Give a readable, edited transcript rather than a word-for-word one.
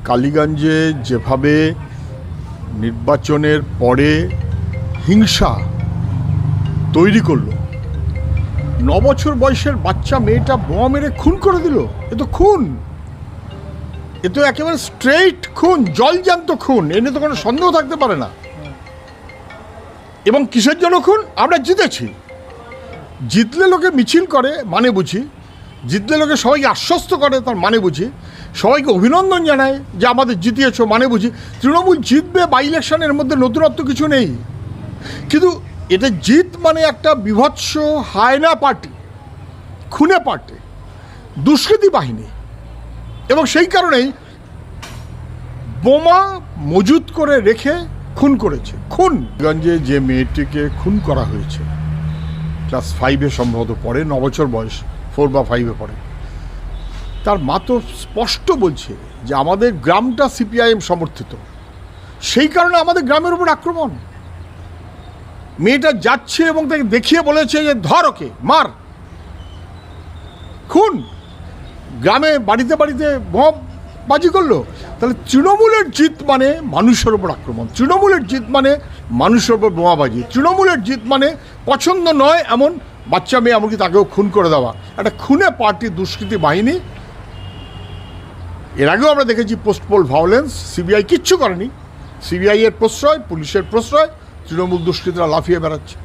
কালীগঞ্জে যেভাবে নির্বাচনের পরে হিংসা তৈরি করলো, 9 বছর বয়সের বাচ্চা মেয়েটা বোমা মেরে খুন করে দিল। এ তো খুন, এ তো একেবারে স্ট্রেইট খুন, জলজান্ত খুন, এ নিয়ে তো কোনো সন্দেহ থাকতে পারে না। এবং কিসের জন্য খুন? আমরা জিতেছি। জিতলে লোকে মিছিল করে মানে বুঝি, জিতলে লোকে সবাইকে আশ্বস্ত করে তার মানে বুঝি, সবাইকে অভিনন্দন জানায় যে আমাদের জিতিয়েছ মানে বুঝি। তৃণমূল জিতবে বাই ইলেকশনের মধ্যে নতুনত্ব কিছু নেই, কিন্তু এটা জিত মানে একটা বিভৎস হায়না পার্টি, খুনে পার্টি, দুষ্কৃতী বাহিনী। এবং সেই কারণেই বোমা মজুত করে রেখে খুন করেছে। খুন গঞ্জে যে মেয়েটিকে খুন করা হয়েছে, ক্লাস 5-এ সম্ভবত পড়ে, 9 বছর বয়স, 4 বা 5-এ পড়ে, তার মা তো স্পষ্ট বলছে যে আমাদের গ্রামটা সিপিআইএম সমর্থিত, সেই কারণে আমাদের গ্রামের উপর আক্রমণ। মেয়েটা যাচ্ছে এবং তাকে দেখিয়ে বলেছে যে ধর ওকে, মার। খুন, গ্রামে বাড়িতে বাড়িতে বোমাবাজি করলো। তাহলে তৃণমূলের জিত মানে মানুষের ওপর আক্রমণ, তৃণমূলের জিত মানে মানুষের ওপর বোমাবাজি, তৃণমূলের জিত মানে পছন্দ নয় এমন বাচ্চা মেয়ে এমনকি তাকেও খুন করে দেওয়া। একটা খুনে পার্টি, দুষ্কৃতী বাহিনী। এর আগেও আমরা দেখেছি পোস্ট পোল ভায়োলেন্স, সিবিআই কিচ্ছু করেনি, সিবিআই এর প্রশ্রয়, পুলিশের প্রশ্রয়, তৃণমূল দুষ্কৃতীরা লাফিয়ে বেড়াচ্ছে।